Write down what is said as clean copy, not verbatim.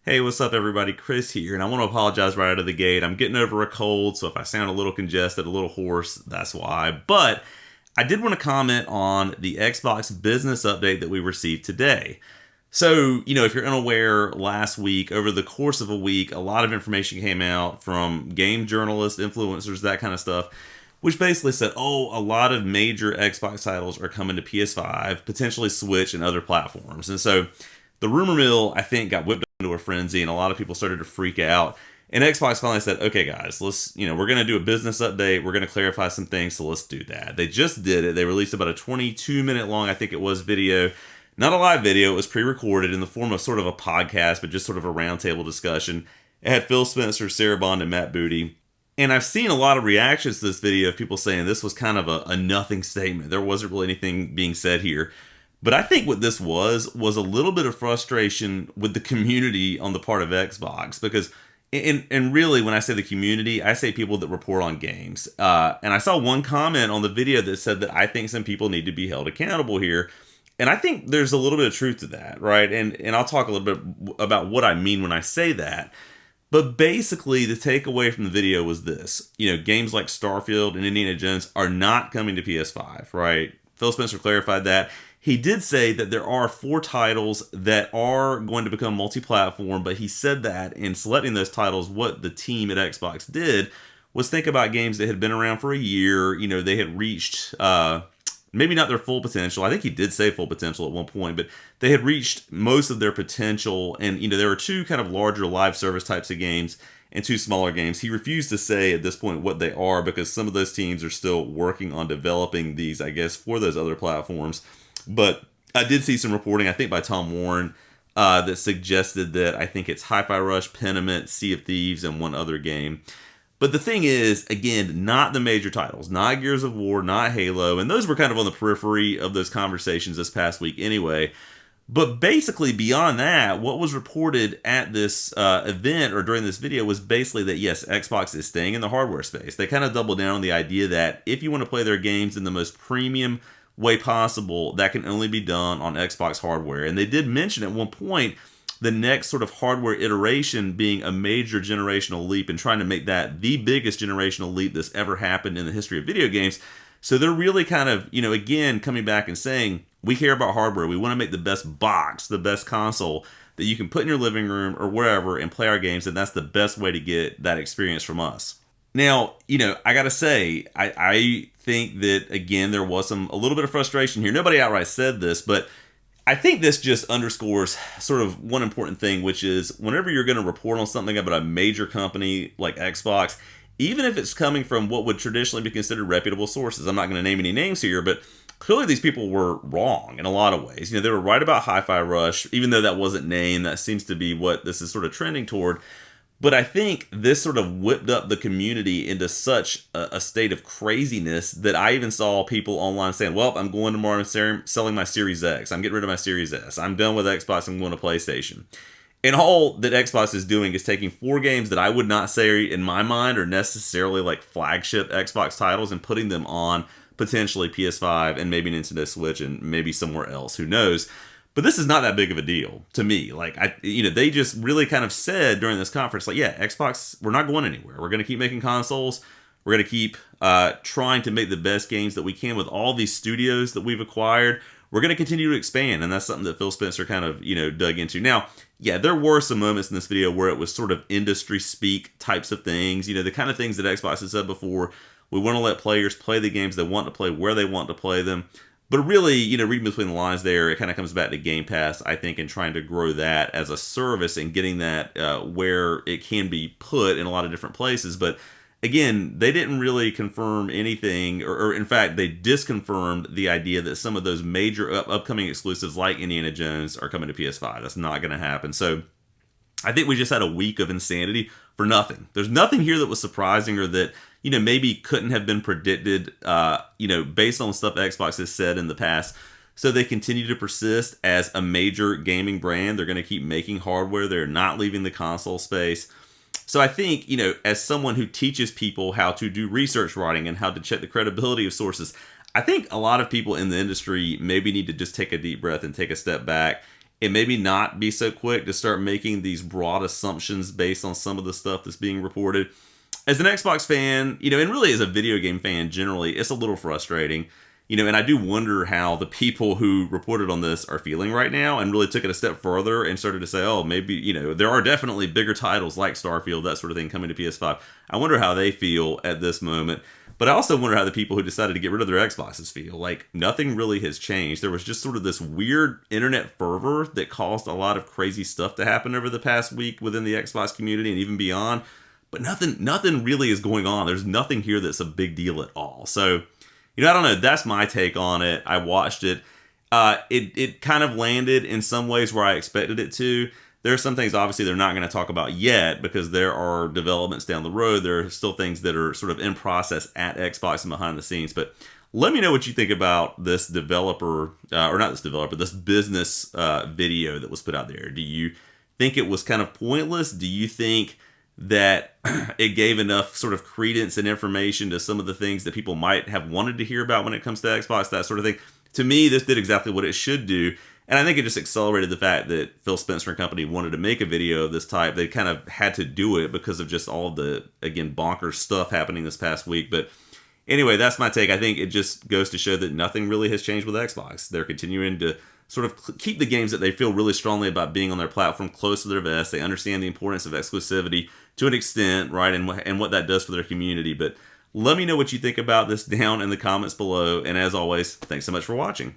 Hey, what's up, everybody? Chris here, and I want to apologize right out of the gate. I'm getting over a cold, so if I sound a little congested, a little hoarse, that's why. But I did want to comment on the Xbox business update that we received today. So, if you're unaware, last week, over the course of a week, a lot of information came out from game journalists, influencers, that kind of stuff, which basically said, a lot of major Xbox titles are coming to PS5, potentially Switch and other platforms. And so the rumor mill, I think, got whipped up into a frenzy, and a lot of people started to freak out. And Xbox finally said, okay, guys, we're going to do a business update. We're going to clarify some things, so let's do that. They just did it. They released about a 22-minute long, I think it was, video. Not a live video. It was pre-recorded in the form of sort of a podcast, but just sort of a roundtable discussion. It had Phil Spencer, Sarah Bond, and Matt Booty. And I've seen a lot of reactions to this video of people saying this was kind of a nothing statement. There wasn't really anything being said here. But I think what this was a little bit of frustration with the community on the part of Xbox, because, and really, when I say the community, I say people that report on games. And I saw one comment on the video that said that I think some people need to be held accountable here. And I think there's a little bit of truth to that, right? And I'll talk a little bit about what I mean when I say that. But basically, the takeaway from the video was this. Games like Starfield and Indiana Jones are not coming to PS5, right? Phil Spencer clarified that. He did say that there are 4 titles that are going to become multi-platform, but he said that in selecting those titles, what the team at Xbox did was think about games that had been around for a year. They had reached maybe not their full potential. I think he did say full potential at one point, but they had reached most of their potential. And, there were 2 kind of larger live service types of games and 2 smaller games. He refused to say at this point what they are because some of those teams are still working on developing these, I guess, for those other platforms. But I did see some reporting, I think by Tom Warren, that suggested that I think it's Hi-Fi Rush, Pentiment, Sea of Thieves, and one other game. But the thing is, again, not the major titles, not Gears of War, not Halo, and those were kind of on the periphery of those conversations this past week anyway. But basically, beyond that, what was reported at this event or during this video was basically that, yes, Xbox is staying in the hardware space. They kind of doubled down on the idea that if you want to play their games in the most premium way possible, that can only be done on Xbox hardware. And they did mention at one point the next sort of hardware iteration being a major generational leap and trying to make that the biggest generational leap that's ever happened in the history of video games. So they're really kind of, again, coming back and saying, we care about hardware. We want to make the best box, the best console that you can put in your living room or wherever and play our games. And that's the best way to get that experience from us. Now, I got to say, I think that, again, there was a little bit of frustration here. Nobody outright said this, but I think this just underscores sort of one important thing, which is whenever you're going to report on something about a major company like Xbox, even if it's coming from what would traditionally be considered reputable sources, I'm not going to name any names here, but clearly these people were wrong in a lot of ways. They were right about Hi-Fi Rush, even though that wasn't named. That seems to be what this is sort of trending toward. But I think this sort of whipped up the community into such a state of craziness that I even saw people online saying, well, I'm going tomorrow and selling my Series X. I'm getting rid of my Series S. I'm done with Xbox. I'm going to PlayStation. And all that Xbox is doing is taking 4 games that I would not say in my mind are necessarily like flagship Xbox titles and putting them on potentially PS5 and maybe Nintendo Switch and maybe somewhere else. Who knows? But this is not that big of a deal to me. They just really kind of said during this conference, Xbox, we're not going anywhere. We're going to keep making consoles. We're going to keep trying to make the best games that we can with all these studios that we've acquired. We're going to continue to expand, and that's something that Phil Spencer kind of, dug into. Now, yeah, there were some moments in this video where it was sort of industry speak types of things, the kind of things that Xbox has said before. We want to let players play the games they want to play where they want to play them. But really, reading between the lines there, it kind of comes back to Game Pass, I think, and trying to grow that as a service and getting that where it can be put in a lot of different places. But again, they didn't really confirm anything, or in fact, they disconfirmed the idea that some of those major upcoming exclusives like Indiana Jones are coming to PS5. That's not going to happen. So I think we just had a week of insanity for nothing. There's nothing here that was surprising or that maybe couldn't have been predicted, based on stuff Xbox has said in the past. So they continue to persist as a major gaming brand. They're going to keep making hardware. They're not leaving the console space. So I think, as someone who teaches people how to do research writing and how to check the credibility of sources, I think a lot of people in the industry maybe need to just take a deep breath and take a step back and maybe not be so quick to start making these broad assumptions based on some of the stuff that's being reported. As an Xbox fan, and really as a video game fan generally, it's a little frustrating. And I do wonder how the people who reported on this are feeling right now and really took it a step further and started to say, oh, maybe, there are definitely bigger titles like Starfield, that sort of thing coming to PS5. I wonder how they feel at this moment. But I also wonder how the people who decided to get rid of their Xboxes feel. Like, nothing really has changed. There was just sort of this weird internet fervor that caused a lot of crazy stuff to happen over the past week within the Xbox community and even beyond. But nothing really is going on. There's nothing here that's a big deal at all. So, I don't know. That's my take on it. I watched it. It kind of landed in some ways where I expected it to. There are some things, obviously, they're not going to talk about yet because there are developments down the road. There are still things that are sort of in process at Xbox and behind the scenes. But let me know what you think about this developer, or not this developer, this business video that was put out there. Do you think it was kind of pointless? Do you think that it gave enough sort of credence and information to some of the things that people might have wanted to hear about when it comes to Xbox, that sort of thing? To me, this did exactly what it should do. And I think it just accelerated the fact that Phil Spencer and company wanted to make a video of this type. They kind of had to do it because of just all the, again, bonkers stuff happening this past week. But anyway, that's my take. I think it just goes to show that nothing really has changed with Xbox. They're continuing to sort of keep the games that they feel really strongly about being on their platform close to their vest. They understand the importance of exclusivity to an extent, right, and what that does for their community. But let me know what you think about this down in the comments below. And as always, thanks so much for watching.